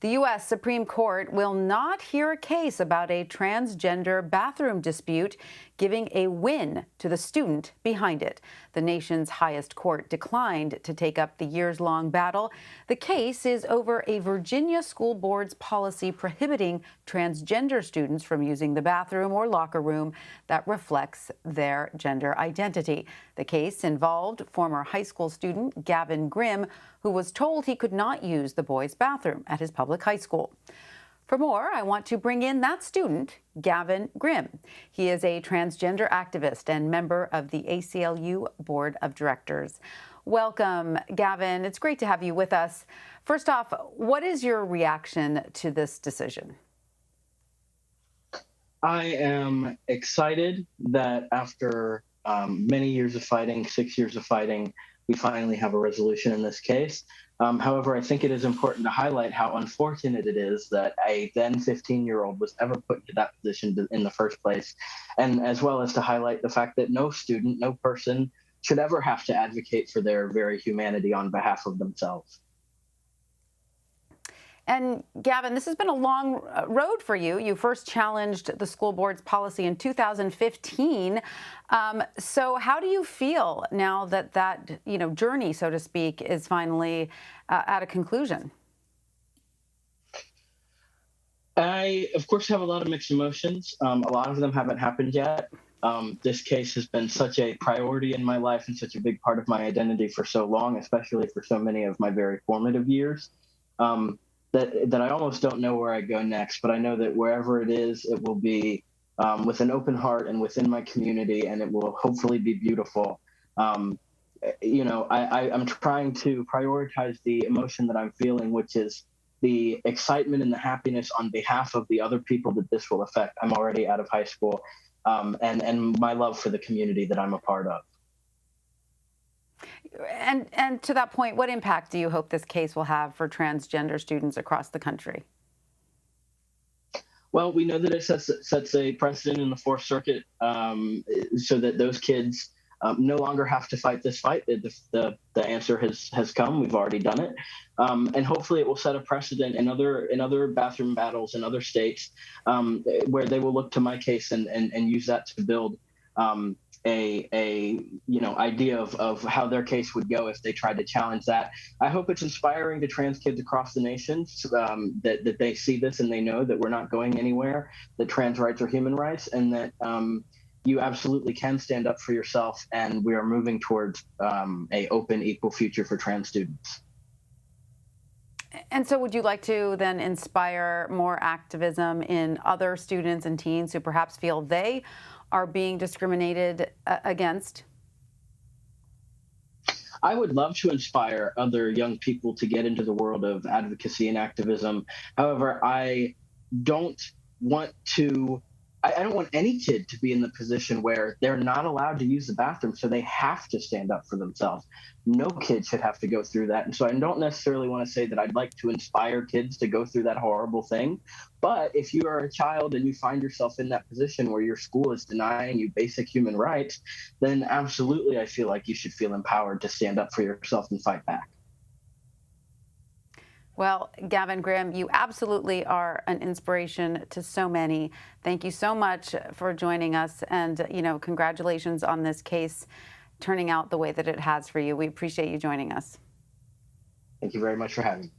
The U.S. Supreme Court will not hear a case about a transgender bathroom dispute, giving a win to the student behind it. The nation's highest court declined to take up the years-long battle. The case is over a Virginia school board's policy prohibiting transgender students from using the bathroom or locker room that reflects their gender identity. The case involved former high school student Gavin Grimm, who was told he could not use the boys' bathroom at his public high school. For more, I want to bring in that student, Gavin Grimm. He is a transgender activist and member of the ACLU Board of Directors. Welcome, Gavin. It's great to have you with us. First off, what is your reaction to this decision? I am excited that after many years of fighting, 6 years of fighting, we finally have a resolution in this case. However, I think it is important to highlight how unfortunate it is that a then 15-year-old was ever put into that position in the first place, and as well as to highlight the fact that no student, no person should ever have to advocate for their very humanity on behalf of themselves. And Gavin, this has been a long road for you. You first challenged the school board's policy in 2015. So how do you feel now that journey, so to speak, is finally at a conclusion? I, of course, have a lot of mixed emotions. A lot of them haven't happened yet. This case has been such a priority in my life and such a big part of my identity for so long, especially for so many of my very formative years. That I almost don't know where I go next, but I know that wherever it is, it will be with an open heart and within my community, and it will hopefully be beautiful. I'm trying to prioritize the emotion that I'm feeling, which is the excitement and the happiness on behalf of the other people that this will affect. I'm already out of high school, and my love for the community that I'm a part of. And to that point, what impact do you hope this case will have for transgender students across the country? Well, we know that it sets a precedent in the Fourth Circuit so that those kids no longer have to fight this fight. The answer has come. We've already done it. And hopefully it will set a precedent in other bathroom battles in other states where they will look to my case and use that to build idea of how their case would go if they tried to challenge that. I hope it's inspiring to trans kids across the nation that they see this and they know that we're not going anywhere, that trans rights are human rights, and that you absolutely can stand up for yourself, and we are moving towards a open, equal future for trans students. And so would you like to then inspire more activism in other students and teens who perhaps feel they are being discriminated against? I would love to inspire other young people to get into the world of advocacy and activism. However, I don't want any kid to be in the position where they're not allowed to use the bathroom, so they have to stand up for themselves. No kid should have to go through that. And so I don't necessarily want to say that I'd like to inspire kids to go through that horrible thing. But if you are a child and you find yourself in that position where your school is denying you basic human rights, then absolutely I feel like you should feel empowered to stand up for yourself and fight back. Well, Gavin Grimm, you absolutely are an inspiration to so many. Thank you so much for joining us, and congratulations on this case turning out the way that it has for you. We appreciate you joining us. Thank you very much for having me.